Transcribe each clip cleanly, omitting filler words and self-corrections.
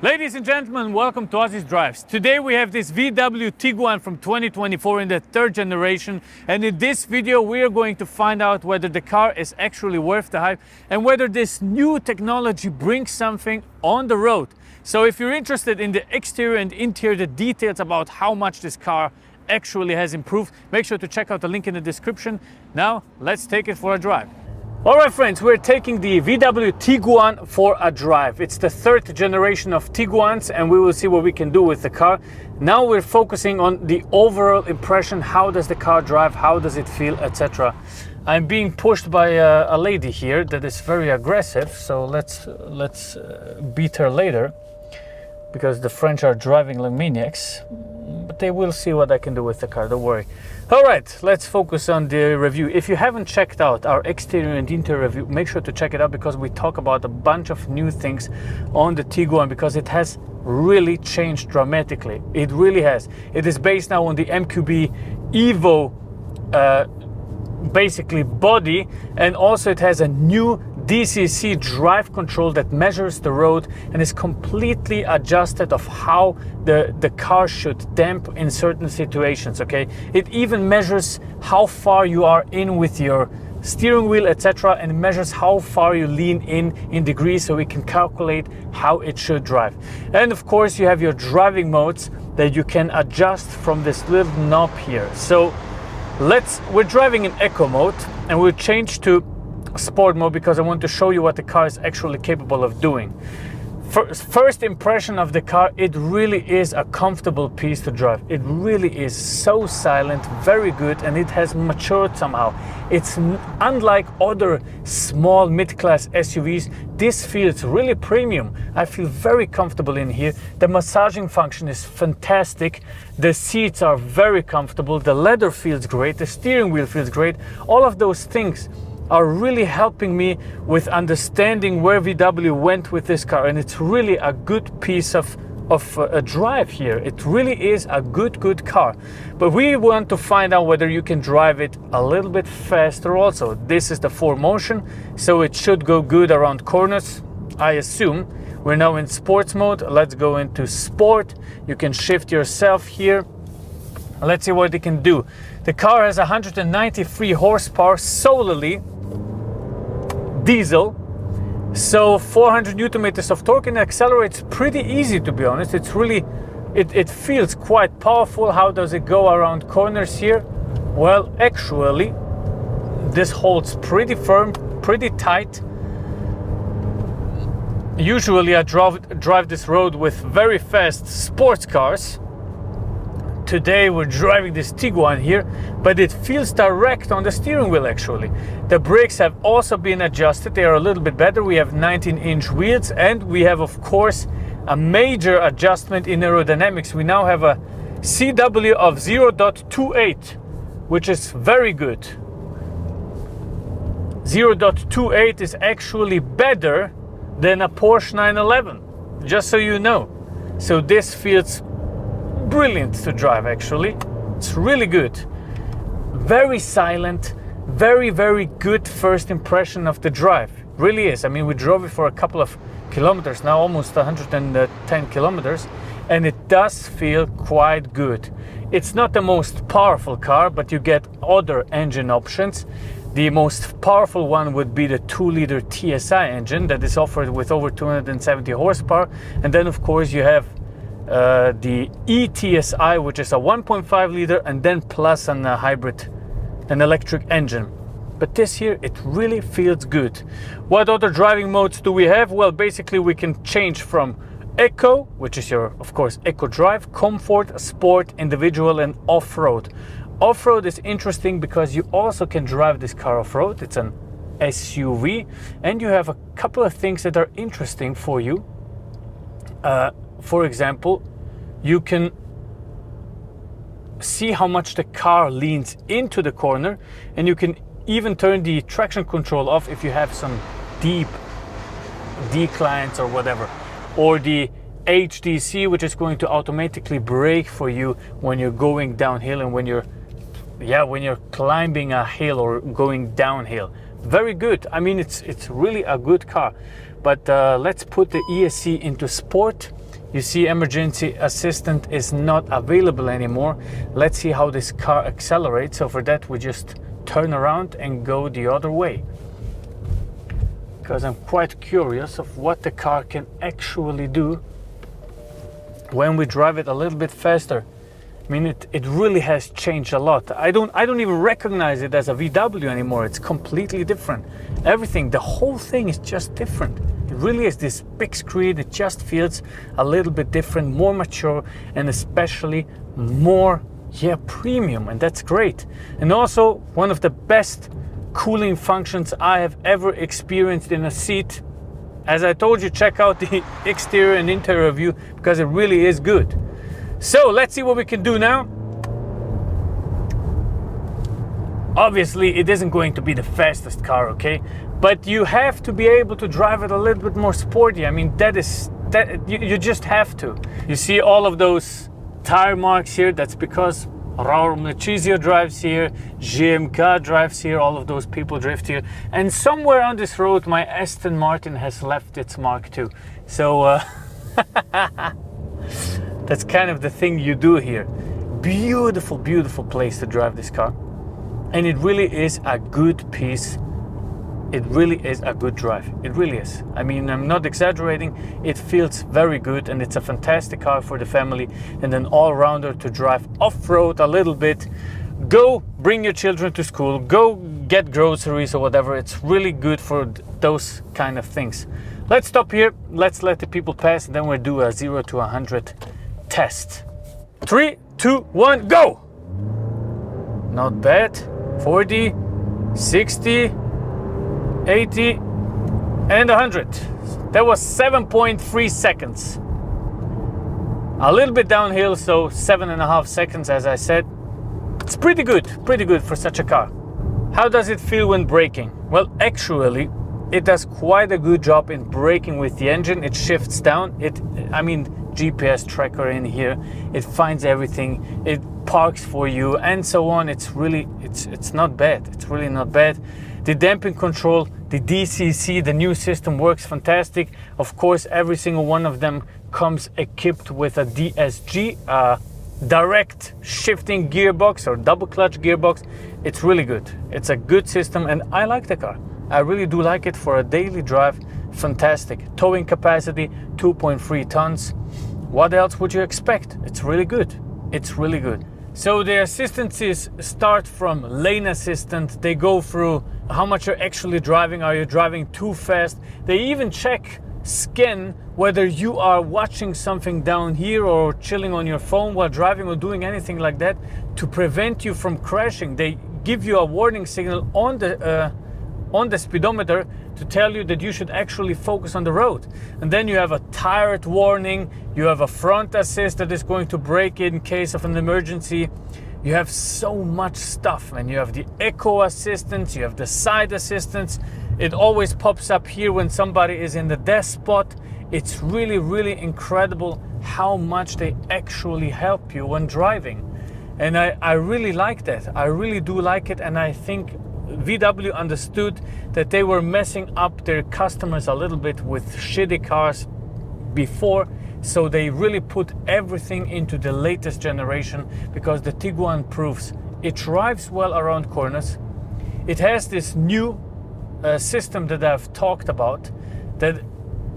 Ladies and gentlemen, welcome to Aziz Drives. Today we have this VW Tiguan from 2024 in the third generation, and in this video we are going to find out whether the car is actually worth the hype and whether this new technology brings something on the road. So if you're interested in the exterior and interior, the details about how much this car actually has improved, make sure to check out the link in the description. Now let's take it for a drive. All right, friends, we're taking the VW Tiguan for a drive. It's the third generation of Tiguans, and we will see what we can do with the car. Now we're focusing on the overall impression. How does the car drive? How does it feel, etc. I'm being pushed by a lady here that is very aggressive, so let's beat her later, because the French are driving like maniacs. But they will see what I can do with the car, don't worry. All right, let's focus on the review. If you haven't checked out our exterior and interior review, make sure to check it out, because we talk about a bunch of new things on the Tiguan, because it has really changed dramatically. It really has. It is based now on the MQB EVO basically body, and also it has a new DCC drive control that measures the road and is completely adjusted of how the car should damp in certain situations. Okay, it even measures how far you are in with your steering wheel, etc., and measures how far you lean in degrees, so we can calculate how it should drive. And of course you have your driving modes that you can adjust from this little knob here. So we're driving in eco mode, and we'll change to sport mode because I want to show you what the car is actually capable of doing. First impression of the car, it really is a comfortable piece to drive. It really is so silent, very good, and it has matured somehow. It's unlike other small mid-class SUVs. This feels really premium. I feel very comfortable in here. The massaging function is fantastic. The seats are very comfortable. The leather feels great. The steering wheel feels great. All of those things are really helping me with understanding where VW went with this car, and it's really a good piece of a drive here. It really is a good car, but we want to find out whether you can drive it a little bit faster also. This is the 4Motion, so it should go good around corners, I assume. We're now in sports mode. Let's go into sport. You can shift yourself here. Let's see what it can do. The car has 193 horsepower solely diesel, so 400 Newton meters of torque, and accelerates pretty easy, to be honest. It's really, it feels quite powerful. How does it go around corners here? Well, actually, this holds pretty firm, pretty tight. Usually I drive this road with very fast sports cars. Today we're driving this Tiguan here, but it feels direct on the steering wheel actually. The brakes have also been adjusted. They are a little bit better. We have 19-inch wheels, and we have, of course, a major adjustment in aerodynamics. We now have a CW of 0.28, which is very good. 0.28 is actually better than a Porsche 911, just so you know. So this feels brilliant to drive actually. It's really good. Very silent, very good first impression of the drive. Really is. I mean, we drove it for a couple of kilometers now, almost 110 kilometers, and it does feel quite good. It's not the most powerful car, but you get other engine options. The most powerful one would be the 2-liter TSI engine that is offered with over 270 horsepower, and then of course you have the ETSI, which is a 1.5 liter, and then plus an hybrid, an electric engine. But this here, it really feels good. What other driving modes do we have? Well, basically we can change from Eco, which is your, of course, Eco Drive, Comfort, Sport, Individual, and Off-Road. Off-Road is interesting because you also can drive this car off-road. It's an SUV, and you have a couple of things that are interesting for you. For example, you can see how much the car leans into the corner, and you can even turn the traction control off if you have some deep declines or whatever, or the HDC, which is going to automatically brake for you when you're going downhill and when you're climbing a hill or going downhill. Very good. I mean, it's really a good car. But let's put the ESC into sport. You see emergency assistant is not available anymore. Let's see how this car accelerates. So for that we just turn around and go the other way, because I'm quite curious of what the car can actually do when we drive it a little bit faster. I mean, it really has changed a lot. I don't even recognize it as a VW anymore. It's completely different. Everything, the whole thing is just different. It really is this big screen. It just feels a little bit different, more mature, and especially more, premium, and that's great. And also one of the best cooling functions I have ever experienced in a seat. As I told you, check out the exterior and interior view, because it really is good. So let's see what we can do now. Obviously it isn't going to be the fastest car, okay, but you have to be able to drive it a little bit more sporty. I mean, that you just have to. You see all of those tire marks here. That's because Raul Machizio drives here, GMK drives here, all of those people drift here, and somewhere on this road my Aston Martin has left its mark too. So that's kind of the thing you do here. Beautiful, beautiful place to drive this car. And it really is a good piece. It really is a good drive. It really is. I mean, I'm not exaggerating. It feels very good, and it's a fantastic car for the family and an all-rounder to drive off-road a little bit. Go bring your children to school, go get groceries or whatever. It's really good for those kind of things. Let's stop here. Let's let the people pass, and then we'll do a 0 to 100 test. 3, 2, 1, go! Not bad. 40, 60, 80, and 100. That was 7.3 seconds. A little bit downhill, so 7.5 seconds, as I said. It's pretty good for such a car. How does it feel when braking? Well, actually, it does quite a good job in braking with the engine. It shifts down. GPS tracker in here. It finds everything. It parks for you and so on. It's not bad. It's really not bad. The damping control, the DCC, the new system works fantastic. Of course, every single one of them comes equipped with a DSG, direct shifting gearbox or double clutch gearbox. It's really good. It's a good system, and I like the car. I really do like it for a daily drive. Fantastic. Towing capacity, 2.3 tons. What else would you expect? It's really good. It's really good. So the assistancies start from lane assistant. They go through how much you're actually driving. Are you driving too fast? They even scan whether you are watching something down here or chilling on your phone while driving or doing anything like that to prevent you from crashing. They give you a warning signal on the speedometer to tell you that you should actually focus on the road. And then you have a tire warning, you have a front assist that is going to brake in case of an emergency. You have so much stuff, and you have the echo assistance, you have the side assistance. It always pops up here when somebody is in the death spot. It's really, really incredible how much they actually help you when driving. And I really like that. I really do like it, and I think VW understood that they were messing up their customers a little bit with shitty cars before, so they really put everything into the latest generation, because the Tiguan proves it drives well around corners. It has this new system that I've talked about, that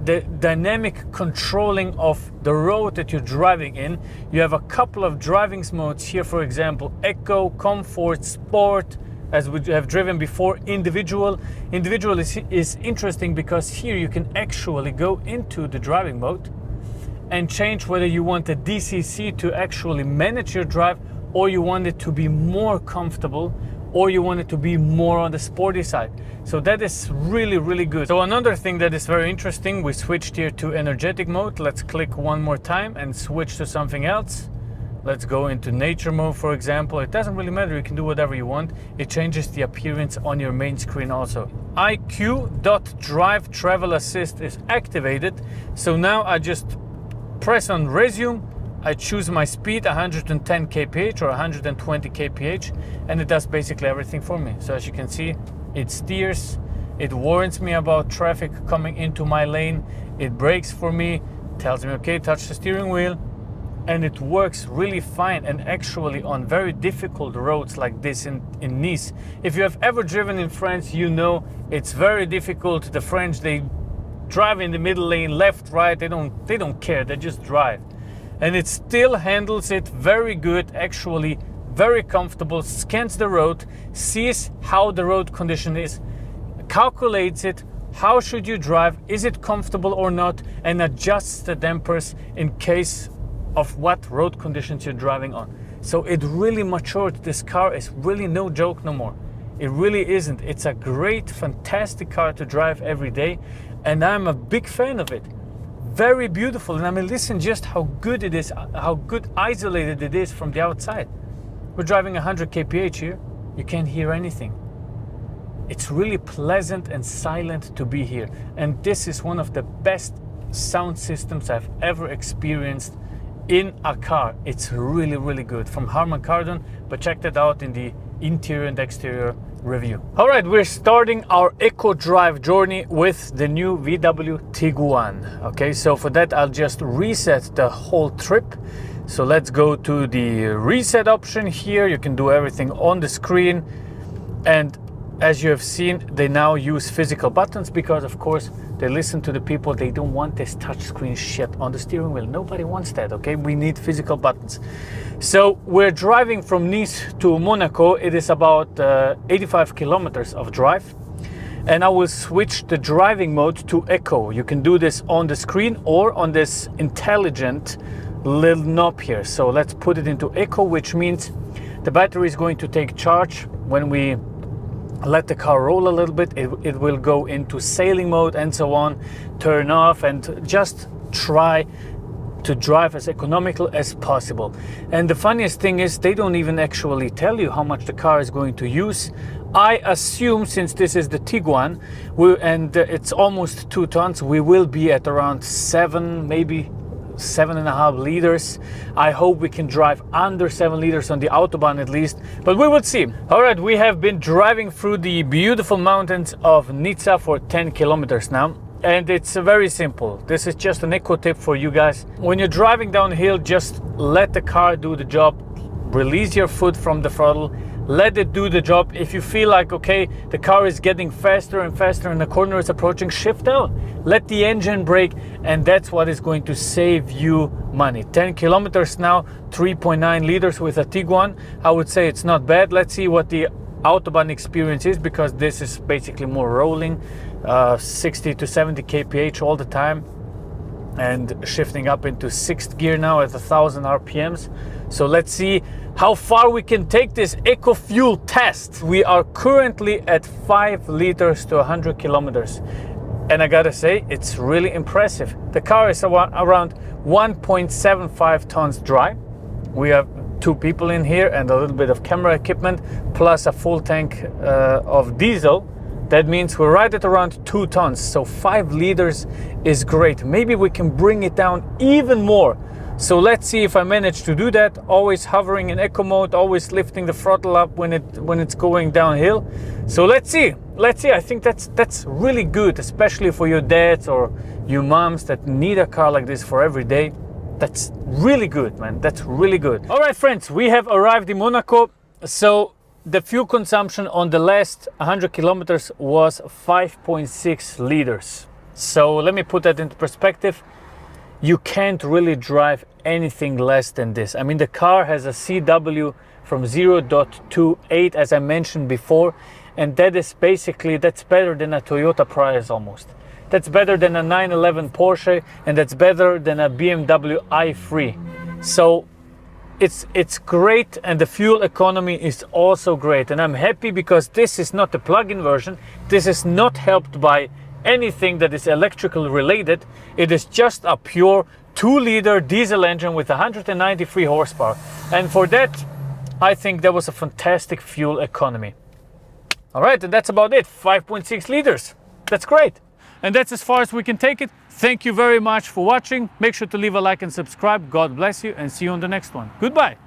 the dynamic controlling of the road that you're driving in. You have a couple of driving modes here, for example, Eco, Comfort, Sport, as we have driven before. Individual is interesting because here you can actually go into the driving mode and change whether you want the DCC to actually manage your drive, or you want it to be more comfortable, or you want it to be more on the sporty side. So that is really, really good. So another thing that is very interesting, we switched here to energetic mode. Let's click one more time and switch to something else. Let's go into nature mode, for example. It doesn't really matter, you can do whatever you want. It changes the appearance on your main screen also. IQ.drive travel assist is activated. So now I just press on resume. I choose my speed, 110 kph or 120 kph, and it does basically everything for me. So as you can see, it steers, it warns me about traffic coming into my lane, it brakes for me, tells me, okay, touch the steering wheel, and it works really fine. And actually on very difficult roads like this in Nice, if you have ever driven in France, you know it's very difficult. The French, they drive in the middle lane, left, right, they don't care, they just drive. And it still handles it very good, actually very comfortable, scans the road, sees how the road condition is, calculates it, how should you drive, is it comfortable or not, and adjusts the dampers in case of what road conditions you're driving on. So it really matured. This car is really no joke no more. It really isn't. It's a great, fantastic car to drive every day, and I'm a big fan of it. Very beautiful. And I mean, listen just how good it is, how good isolated it is from the outside. We're driving 100 kph here. You can't hear anything. It's really pleasant and silent to be here. And this is one of the best sound systems I've ever experienced in a car. It's really, really good from Harman Kardon, but check that out in the interior and exterior review. All right, we're starting our eco drive journey with the new VW Tiguan. Okay, so for that, I'll just reset the whole trip. So let's go to the reset option here. You can do everything on the screen. And as you have seen, they now use physical buttons because, of course, they listen to the people. They don't want this touchscreen shit on the steering wheel. Nobody wants that, okay? We need physical buttons. So we're driving from Nice to Monaco. It is about 85 kilometers of drive. And I will switch the driving mode to Eco. You can do this on the screen or on this intelligent little knob here. So let's put it into Eco, which means the battery is going to take charge when we let the car roll a little bit. It will go into sailing mode and so on, turn off, and just try to drive as economical as possible. And the funniest thing is they don't even actually tell you how much the car is going to use. I assume, since this is the Tiguan and it's almost 2 tons, we will be at around 7, maybe 7.5 liters. I hope we can drive under 7 liters on the Autobahn at least, but we will see. All right, we have been driving through the beautiful mountains of Nizza for 10 kilometers now, and it's very simple. This is just an eco tip for you guys. When you're driving downhill, just let the car do the job. Release your foot from the throttle, let it do the job. If you feel like, okay, the car is getting faster and faster and the corner is approaching, shift down, let the engine brake, and that's what is going to save you money. 10 kilometers now, 3.9 liters with a Tiguan. I would say it's not bad. Let's see what the Autobahn experience is, because this is basically more rolling, 60 to 70 kph all the time, and shifting up into 6th gear now at 1000 RPMs. So let's see how far we can take this eco fuel test. We are currently at 5 liters to 100 kilometers. And I gotta say, it's really impressive. The car is around 1.75 tons dry. We have 2 people in here and a little bit of camera equipment, plus a full tank of diesel. That means we're right at around 2 tons. So 5 liters is great. Maybe we can bring it down even more. So let's see if I manage to do that. Always hovering in eco mode, always lifting the throttle up when it's going downhill. So let's see. I think that's really good, especially for your dads or your moms that need a car like this for every day. That's really good, man. That's really good. All right, friends, we have arrived in Monaco. So the fuel consumption on the last 100 kilometers was 5.6 liters. So let me put that into perspective. You can't really drive anything less than this. I mean, the car has a CW from 0.28, as I mentioned before, and that is basically, that's better than a Toyota Prius almost. That's better than a 911 Porsche, and that's better than a BMW i3. So it's great, and the fuel economy is also great. And I'm happy because this is not the plug-in version. This is not helped by anything that is electrical related. It is just a pure 2-liter diesel engine with 193 horsepower. And for that, I think that was a fantastic fuel economy. All right, and that's about it. 5.6 liters. That's great. And that's as far as we can take it. Thank you very much for watching. Make sure to leave a like and subscribe. God bless you, and see you on the next one. Goodbye.